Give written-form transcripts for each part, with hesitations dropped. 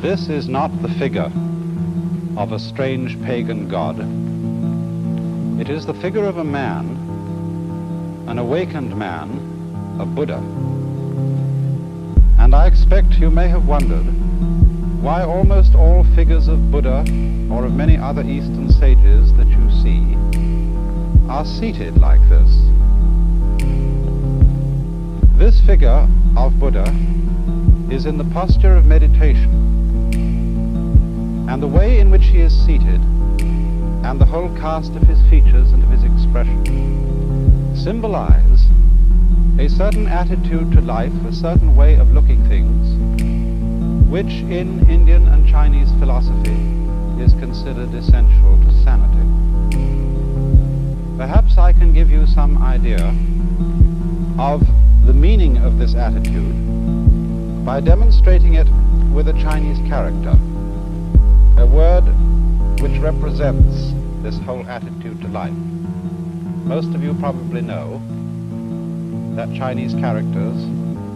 This is not the figure of a strange pagan god. It is the figure of a man, an awakened man, a Buddha. And I expect you may have wondered why almost all figures of Buddha or of many other Eastern sages that you see are seated like this. This figure of Buddha is in the posture of meditation, and the way in which he is seated and the whole cast of his features and of his expression symbolize a certain attitude to life, a certain way of looking things, which in Indian and Chinese philosophy is considered essential to sanity. Perhaps I can give you some idea of the meaning of this attitude by demonstrating it with a Chinese character, a word which represents this whole attitude to life. Most of you probably know that Chinese characters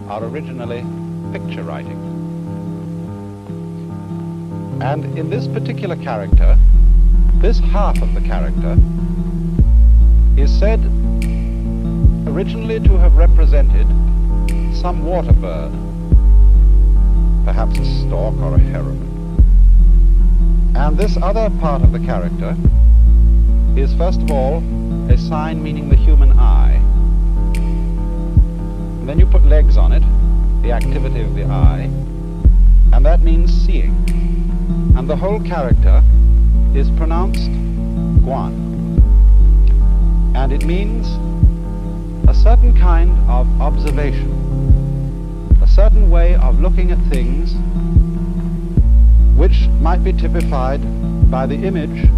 are originally picture writing. And in this particular character, this half of the character is said originally to have represented some water bird, perhaps a stork or a heron. And this other part of the character is first of all a sign meaning the human eye. And then you put legs on it, the activity of the eye, and that means seeing. And the whole character is pronounced Guan. And it means a certain kind of observation, a certain way of looking at things which might be typified by the image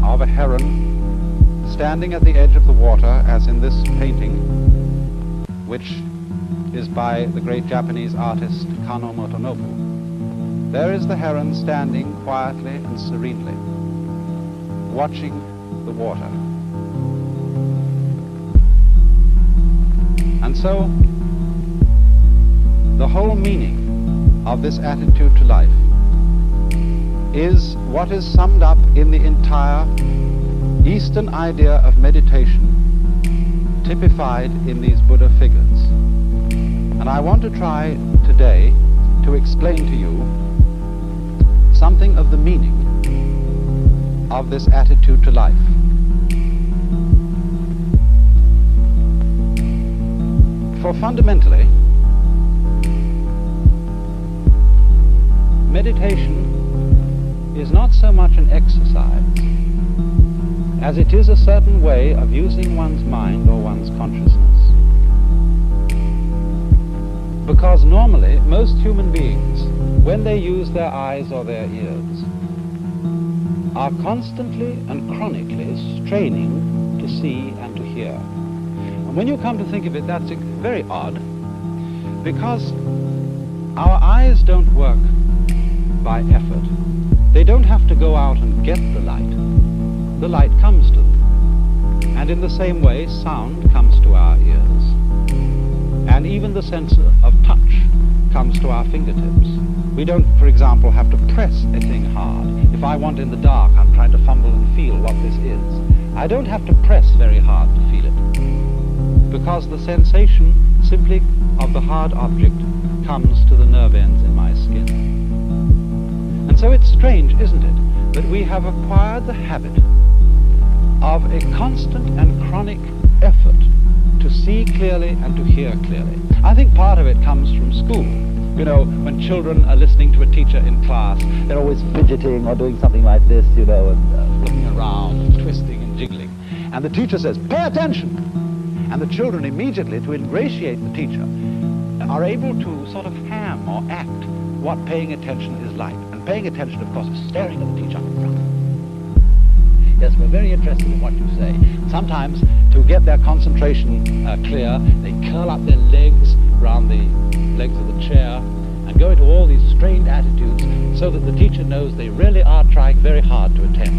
of a heron standing at the edge of the water, as in this painting, which is by the great Japanese artist Kano Motonobu. There is the heron standing quietly and serenely, watching the water. And so, the whole meaning of this attitude to life is what is summed up in the entire Eastern idea of meditation, typified in these Buddha figures. And I want to try today to explain to you something of the meaning of this attitude to life. For fundamentally, meditation is not so much an exercise as it is a certain way of using one's mind or one's consciousness. Because normally, most human beings, when they use their eyes or their ears, are constantly and chronically straining to see and to hear. And when you come to think of it, that's very odd, because our eyes don't work by effort. They don't have to go out and get the light. The light comes to them. And in the same way, sound comes to our ears. And even the sense of touch comes to our fingertips. We don't, for example, have to press a thing hard. If I want in the dark, I'm trying to fumble and feel what this is. I don't have to press very hard to feel it, because the sensation simply of the hard object comes to the nerve ends in my skin. And so it's strange, isn't it, that we have acquired the habit of a constant and chronic effort to see clearly and to hear clearly. I think part of it comes from school. You know, when children are listening to a teacher in class, they're always fidgeting or doing something like this, you know, and looking around and twisting and jiggling. And the teacher says, "Pay attention!" And the children immediately, to ingratiate the teacher, are able to sort of ham or act what paying attention is like. And paying attention, of course, is staring at the teacher in front. Yes, we're very interested in what you say. Sometimes, to get their concentration clear, they curl up their legs around the legs of the chair and go into all these strained attitudes so that the teacher knows they really are trying very hard to attend.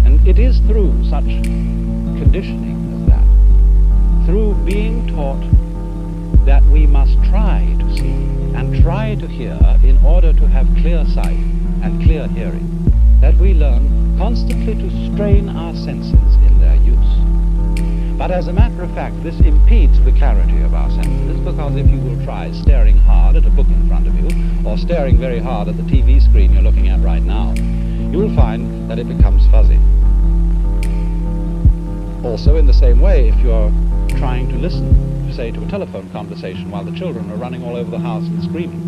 And it is through such conditioning as that, through being taught that we must try to see and try to hear in order to have clear sight and clear hearing, that we learn constantly to strain our senses in their use. But as a matter of fact, this impedes the clarity of our senses, because if you will try staring hard at a book in front of you, or staring very hard at the TV screen you're looking at right now, you will find that it becomes fuzzy. Also, in the same way, if you're trying to listen, say, to a telephone conversation while the children are running all over the house and screaming,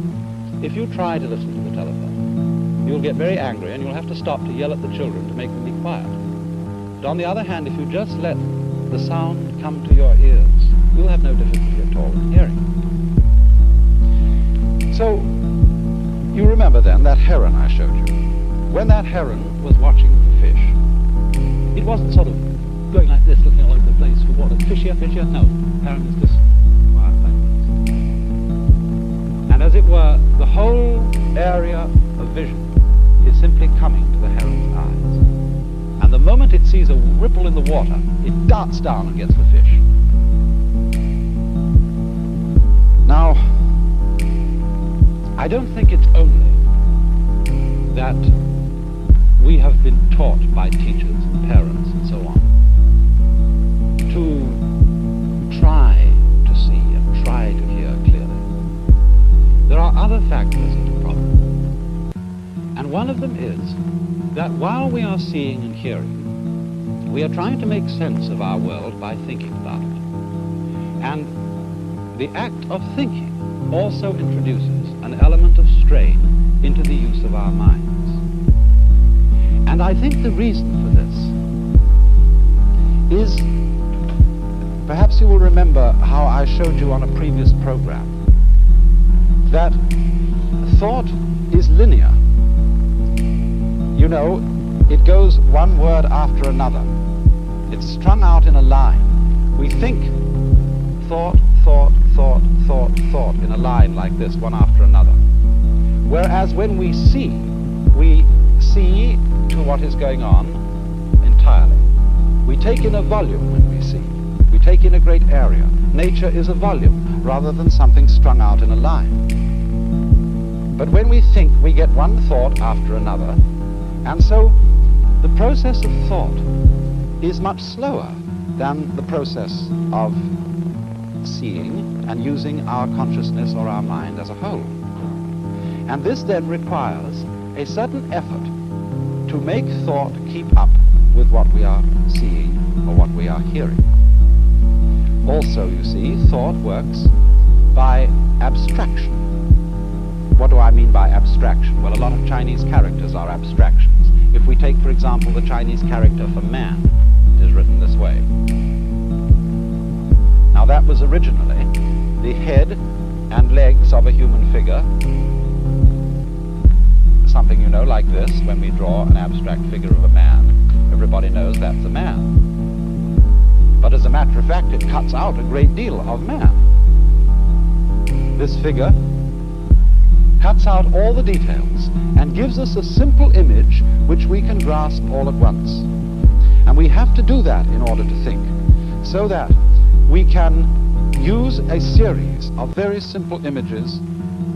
if you try to listen to the telephone, you'll get very angry and you'll have to stop to yell at the children to make them be quiet. But on the other hand, if you just let the sound come to your ears, you'll have no difficulty at all in hearing. So, you remember then that heron I showed you. When that heron was watching the fish, it wasn't sort of going like this, looking all over the place for water. Fish here, no. Heron is just quiet like this. And as it were, the whole area of vision is simply coming to the heron's eyes. And the moment it sees a ripple in the water, it darts down and gets the fish. Now, I don't think it's only that we have been taught by teachers and parents and so on to try to see and try to hear clearly. There are other factors in the problem. And one of them is that while we are seeing and hearing, we are trying to make sense of our world by thinking about it. And the act of thinking also introduces an element of strain into the use of our minds. And I think the reason for this is, perhaps you will remember how I showed you on a previous program, that thought is linear. You know, it goes one word after another. It's strung out in a line. We think thought, thought, thought, thought, thought in a line like this, one after another. Whereas when we see to what is going on entirely. We take in a volume when we see. We take in a great area. Nature is a volume rather than something strung out in a line. But when we think, we get one thought after another, and so the process of thought is much slower than the process of seeing and using our consciousness or our mind as a whole. And this then requires a certain effort to make thought keep up with what we are seeing or what we are hearing. Also, you see, thought works by abstraction. What do I mean by abstraction? Well, a lot of Chinese characters are abstractions. If we take, for example, the Chinese character for man, it is written this way. Now, that was originally the head and legs of a human figure, something, you know, like this. When we draw an abstract figure of a man, everybody knows that's a man. But as a matter of fact, it cuts out a great deal of man. This figure cuts out all the details and gives us a simple image which we can grasp all at once. And we have to do that in order to think, so that we can use a series of very simple images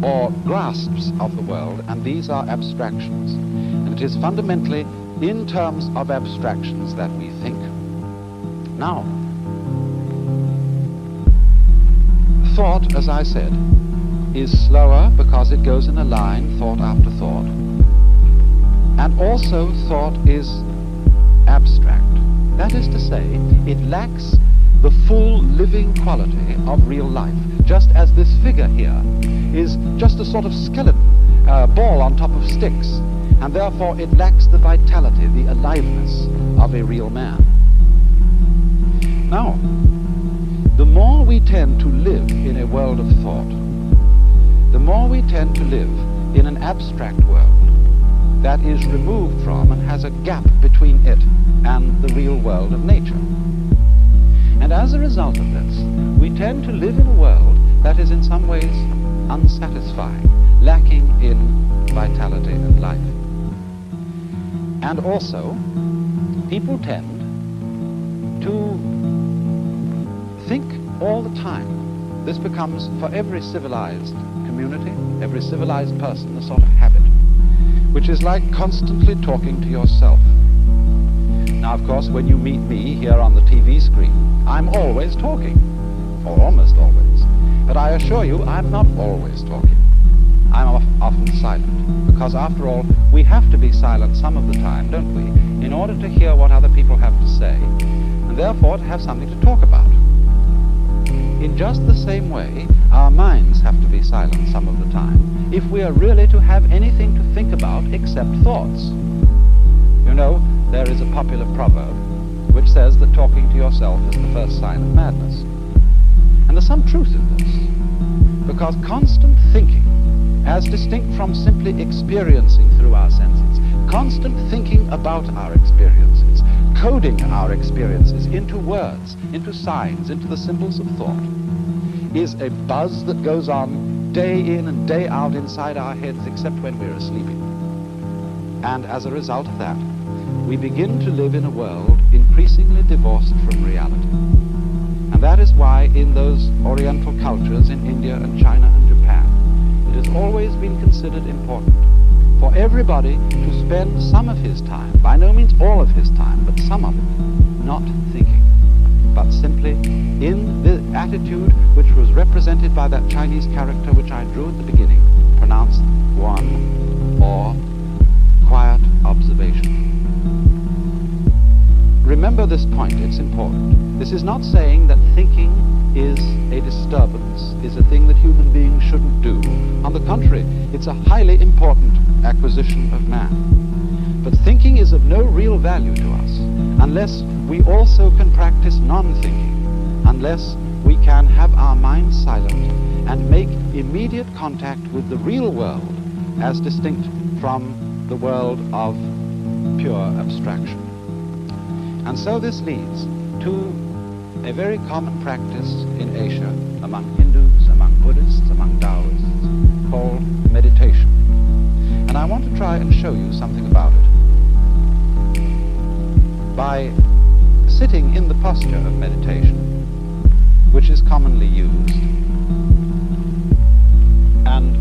or grasps of the world, and these are abstractions. And it is fundamentally in terms of abstractions that we think. Now, thought, as I said, is slower because it goes in a line, thought after thought. And also thought is abstract. That is to say, it lacks the full living quality of real life, just as this figure here is just a sort of skeleton, ball on top of sticks, and therefore it lacks the vitality, the aliveness of a real man. Now, the more we tend to live in a world of thought, the more we tend to live in an abstract world that is removed from and has a gap between it and the real world of nature. And as a result of this, we tend to live in a world that is in some ways unsatisfying, lacking in vitality and life. And also, people tend to think all the time. This becomes, for every civilized community, every civilized person, a sort of habit, which is like constantly talking to yourself. Now, of course, when you meet me here on the TV screen, I'm always talking, or almost always. But I assure you, I'm not always talking. I'm often silent, because after all, we have to be silent some of the time, don't we, in order to hear what other people have to say, and therefore to have something to talk about. In just the same way, our minds have to be silent some of the time, if we are really to have anything to think about except thoughts. You know, there is a popular proverb which says that talking to yourself is the first sign of madness. And there's some truth in this, because constant thinking, as distinct from simply experiencing through our senses, constant thinking about our experiences, coding our experiences into words, into signs, into the symbols of thought, is a buzz that goes on day in and day out inside our heads, except when we're asleep. And as a result of that, we begin to live in a world increasingly divorced from reality. And that is why in those Oriental cultures in India and China and Japan, it has always been considered important for everybody to spend some of his time, by no means all of his time, but some of it, not thinking, but simply in the attitude which was represented by that Chinese character which I drew at the beginning, pronounced guan, or quiet observation. Remember this point, it's important. This is not saying that thinking is a disturbance, is a thing that human beings shouldn't do. On the contrary, it's a highly important acquisition of man. But thinking is of no real value to us unless we also can practice non-thinking, unless we can have our minds silent and make immediate contact with the real world as distinct from the world of pure abstraction. And so this leads to a very common practice in Asia among Hindus, among Buddhists, among Taoists, called meditation. And I want to try and show you something about it. By sitting in the posture of meditation, which is commonly used, and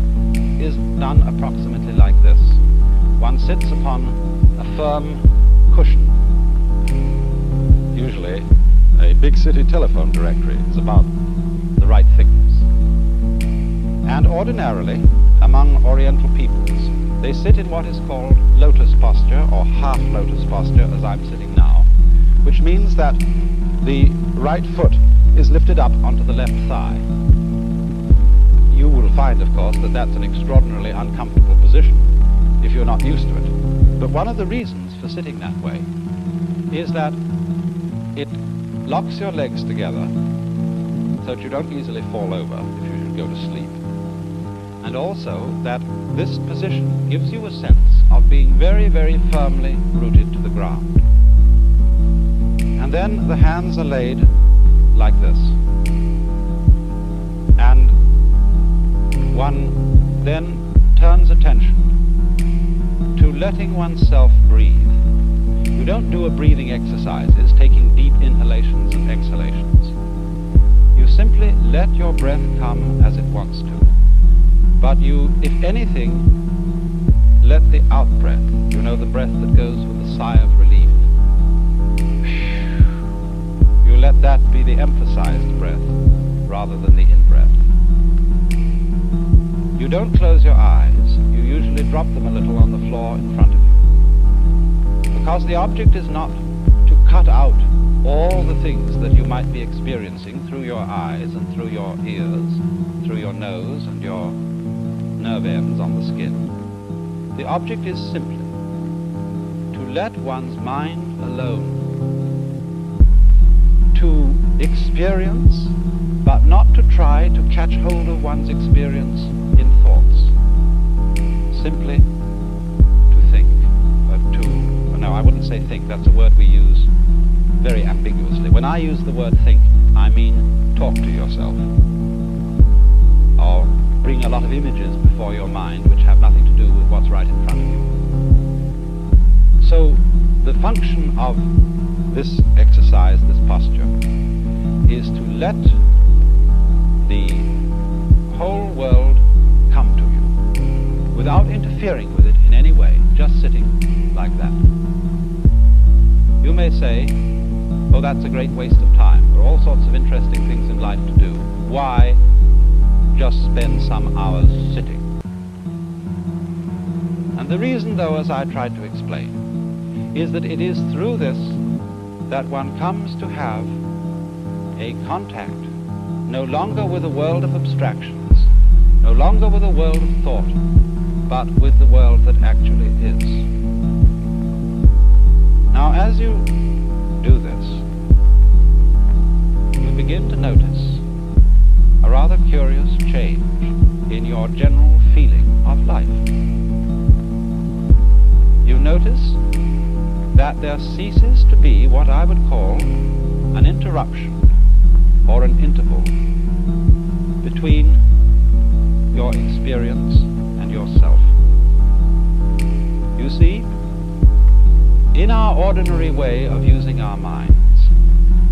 is done approximately like this. One sits upon a firm cushion. Usually, a big city telephone directory is about the right thickness. And ordinarily, among Oriental peoples, they sit in what is called lotus posture, or half lotus posture, as I'm sitting now, which means that the right foot is lifted up onto the left thigh. You will find, of course, that that's an extraordinarily uncomfortable position if you're not used to it. But one of the reasons for sitting that way is that it locks your legs together so that you don't easily fall over if you should go to sleep. And also that this position gives you a sense of being very, very firmly rooted to the ground. And then the hands are laid like this. And one then turns attention to letting oneself breathe. You don't do a breathing exercises, taking deep inhalations and exhalations. You simply let your breath come as it wants to. But you, if anything, let the out-breath, you know, the breath that goes with a sigh of relief, you let that be the emphasized breath rather than the in-breath. You don't close your eyes. You usually drop them a little on the floor in front of you. Because the object is not to cut out all the things that you might be experiencing through your eyes and through your ears, through your nose and your nerve ends on the skin. The object is simply to let one's mind alone, to experience, but not to try to catch hold of one's experience in thoughts. Simply to think, no, I wouldn't say think, that's a word we use very ambiguously. When I use the word think, I mean talk to yourself, or bring a lot of images before your mind which have nothing to do with what's right in front of you. So the function of this exercise, this posture, is to let the whole world without interfering with it in any way, just sitting like that. You may say, oh, that's a great waste of time. There are all sorts of interesting things in life to do. Why just spend some hours sitting? And the reason, though, as I tried to explain, is that it is through this that one comes to have a contact no longer with a world of abstractions, no longer with a world of thought, but with the world that actually is. Now, as you do this, you begin to notice a rather curious change in your general feeling of life. You notice that there ceases to be what I would call an interruption or an interval between your experience and yourself. You see, in our ordinary way of using our minds,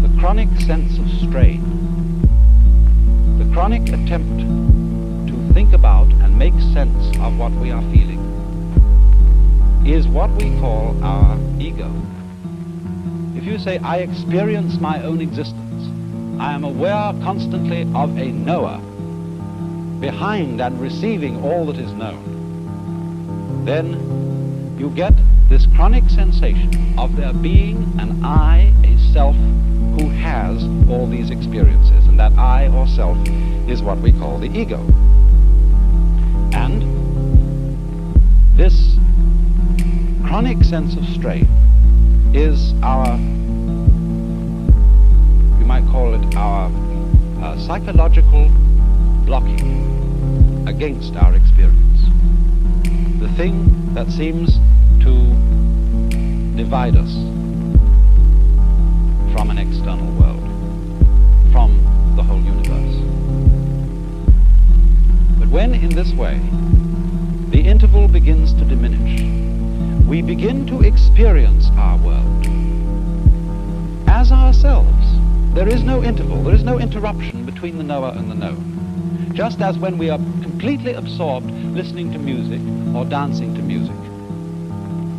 the chronic sense of strain, the chronic attempt to think about and make sense of what we are feeling, is what we call our ego. If you say, I experience my own existence, I am aware constantly of a knower behind and receiving all that is known, then you get this chronic sensation of there being an I, a self, who has all these experiences, and that I or self is what we call the ego. And this chronic sense of strain is our, you might call it our psychological blocking against our experience. The thing that seems to divide us from an external world, from the whole universe. But when in this way the interval begins to diminish, we begin to experience our world as ourselves. There is no interval, there is no interruption between the knower and the known. Just as when we are completely absorbed listening to music or dancing to music,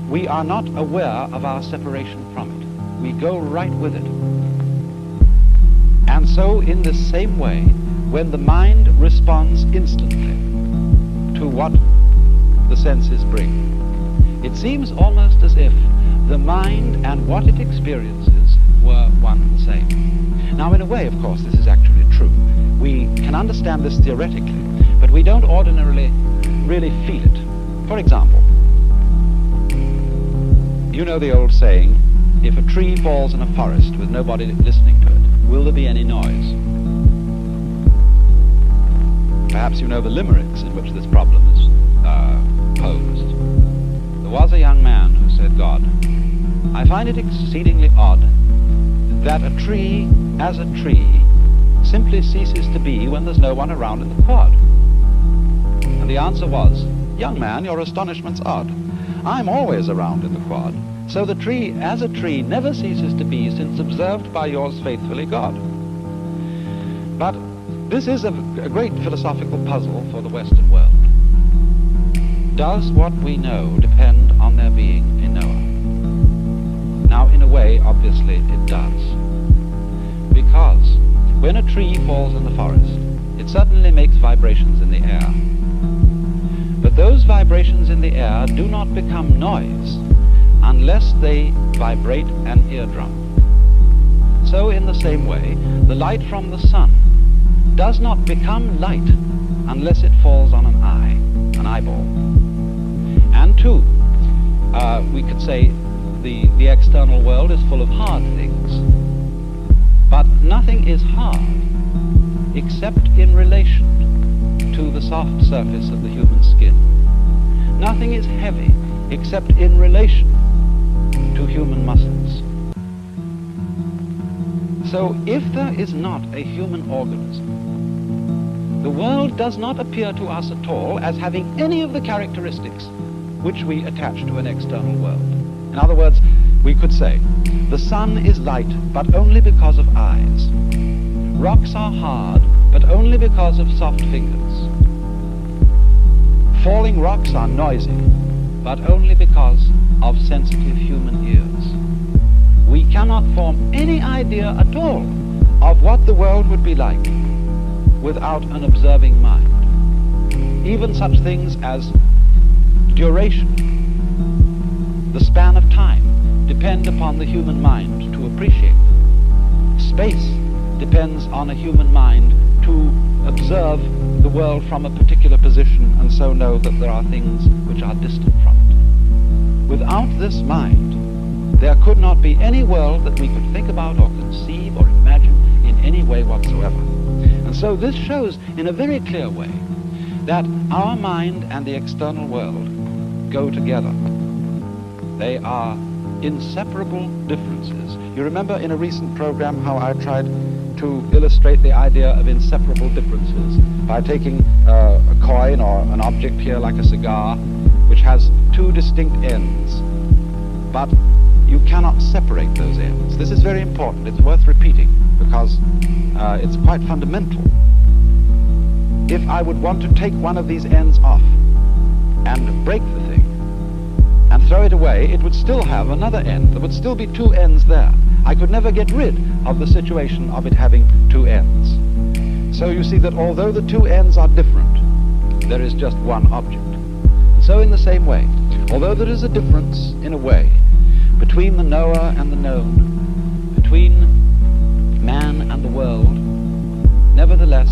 we are not aware of our separation from it. We go right with it. And so in the same way, when the mind responds instantly to what the senses bring, it seems almost as if the mind and what it experiences were one and the same. Now, in a way, of course, this is actually true. We can understand this theoretically, but we don't ordinarily really feel it. For example, you know the old saying, if a tree falls in a forest with nobody listening to it, will there be any noise? Perhaps you know the limericks in which this problem is posed. There was a young man who said, God, I find it exceedingly odd that a tree, as a tree, simply ceases to be when there's no one around in the quad. And the answer was, young man, your astonishment's odd. I'm always around in the quad, so the tree, as a tree, never ceases to be since observed by yours faithfully, God. But this is a great philosophical puzzle for the Western world. Does what we know depend on there being a knower? Now, in a way, obviously, it does. Because when a tree falls in the forest, it certainly makes vibrations in the air. But those vibrations in the air do not become noise unless they vibrate an eardrum. So in the same way, the light from the sun does not become light unless it falls on an eye, an eyeball. And two, we could say the external world is full of hard things, but nothing is hard except in relation to the soft surface of the human skin. Nothing is heavy except in relation to human muscles. So if there is not a human organism, the world does not appear to us at all as having any of the characteristics which we attach to an external world. In other words, we could say, the sun is light, but only because of eyes. Rocks are hard, but only because of soft fingers. Falling rocks are noisy, but only because of sensitive human ears. We cannot form any idea at all of what the world would be like without an observing mind. Even such things as duration, the span of time, depend upon the human mind to appreciate. Space depends on a human mind to observe the world from a particular position and so know that there are things which are distant from it. Without this mind, there could not be any world that we could think about or conceive or imagine in any way whatsoever. And so this shows in a very clear way that our mind and the external world go together. They are inseparable differences. You remember in a recent program how I tried to illustrate the idea of inseparable differences by taking a coin or an object here like a cigar, which has two distinct ends, but you cannot separate those ends. This is very important. It's worth repeating because it's quite fundamental. If I would want to take one of these ends off and break the thing and throw it away, it would still have another end. There would still be two ends there. I could never get rid of the situation of it having two ends. So you see that although the two ends are different, there is just one object. So in the same way, although there is a difference, in a way, between the knower and the known, between man and the world, nevertheless,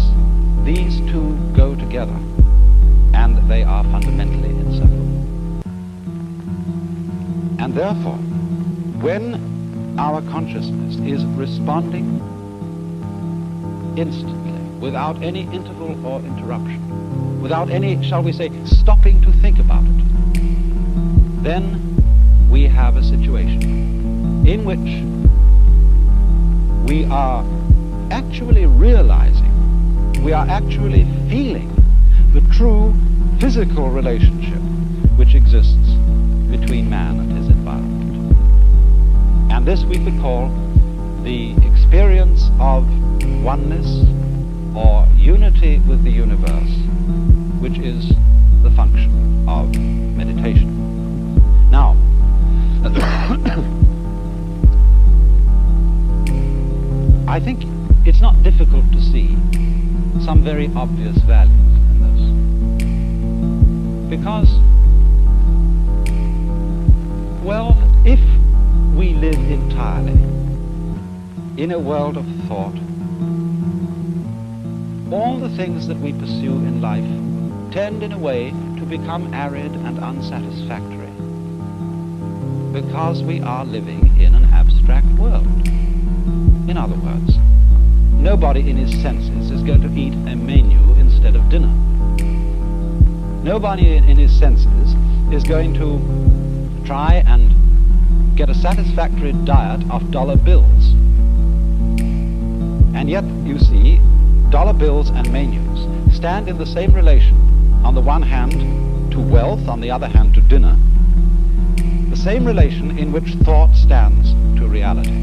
these two go together, and they are fundamentally inseparable. And therefore, when our consciousness is responding instantly, without any interval or interruption, without any, shall we say, stopping to think about it, then we have a situation in which we are actually realizing, we are actually feeling the true physical relationship which exists between man and his environment. And this we could call the experience of oneness or unity with the universe, which is the function of meditation. Now, I think it's not difficult to see some very obvious values in this. Because, well, if we live entirely in a world of thought, all the things that we pursue in life tend in a way to become arid and unsatisfactory, because we are living in an abstract world. In other words, nobody in his senses is going to eat a menu instead of dinner. Nobody in his senses is going to try and get a satisfactory diet of dollar bills. And yet, you see, dollar bills and menus stand in the same relation, on the one hand to wealth, on the other hand to dinner, the same relation in which thought stands to reality.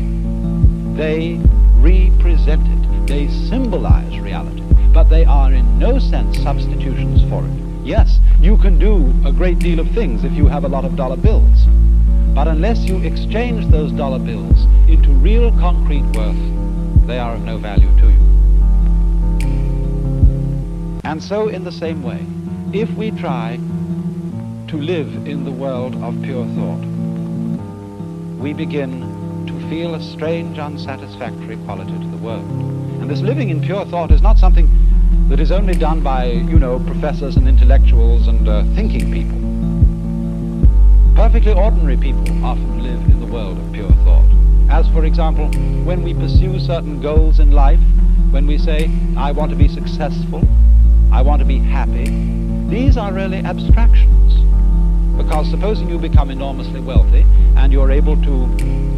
They represent it, they symbolize reality, but they are in no sense substitutions for it. Yes, you can do a great deal of things if you have a lot of dollar bills, but unless you exchange those dollar bills into real concrete worth, they are of no value to you. And so in the same way, if we try to live in the world of pure thought, we begin to feel a strange, unsatisfactory quality to the world. And this living in pure thought is not something that is only done by, you know, professors and intellectuals and thinking people. Perfectly ordinary people often live in the world of pure thought. As, for example, when we pursue certain goals in life, when we say, I want to be successful, I want to be happy, these are really abstractions. Because supposing you become enormously wealthy and you're able to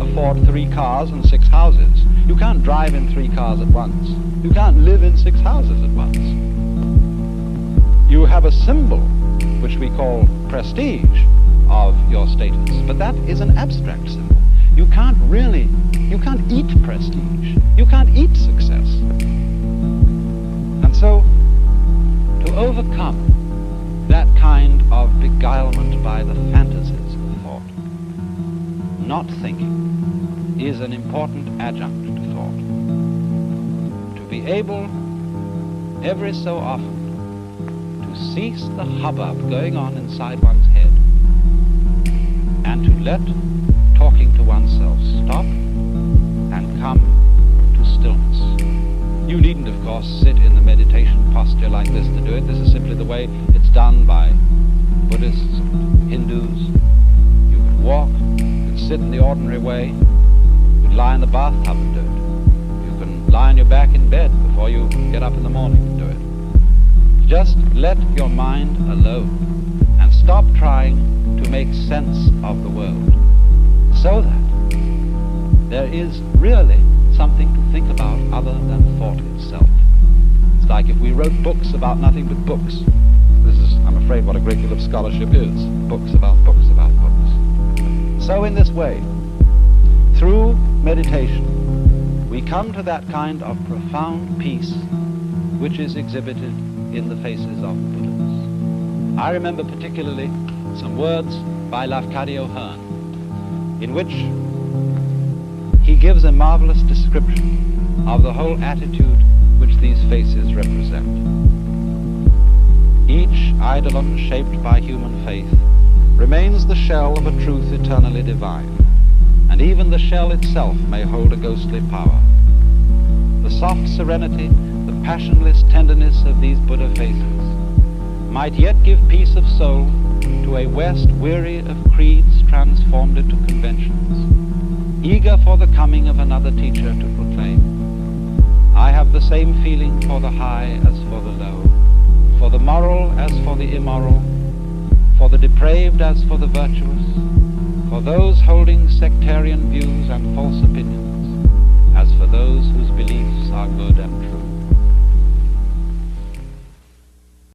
afford 3 cars and 6 houses, you can't drive in 3 cars at once. You can't live in 6 houses at once. You have a symbol, which we call prestige, of your status, but that is an abstract symbol. You can't eat prestige. You can't eat success. And so, to overcome that kind of beguilement by the fantasies of thought. Not thinking is an important adjunct to thought. To be able, every so often, to cease the hubbub going on inside one's head and to let talking to oneself stop and come to stillness. You needn't, of course, sit in the meditation posture like this to do it. This is simply the way it's done by Buddhists, Hindus. You can walk, you can sit in the ordinary way, you can lie in the bathtub and do it. You can lie on your back in bed before you get up in the morning and do it. Just let your mind alone and stop trying to make sense of the world, so that there is really something to think about other than thought itself. It's like if we wrote books about nothing but books. This is, I'm afraid, what a great deal of scholarship is. Books about books about books. So in this way, through meditation, we come to that kind of profound peace which is exhibited in the faces of the Buddhas. I remember particularly some words by Lafcadio Hearn, in which he gives a marvelous description of the whole attitude which these faces represent. Each eidolon shaped by human faith remains the shell of a truth eternally divine, and even the shell itself may hold a ghostly power. The soft serenity, the passionless tenderness of these Buddha faces might yet give peace of soul to a West weary of creeds transformed into conventions, eager for the coming of another teacher to proclaim, I have the same feeling for the high as for the low, for the moral as for the immoral, for the depraved as for the virtuous, for those holding sectarian views and false opinions, as for those whose beliefs are good and true.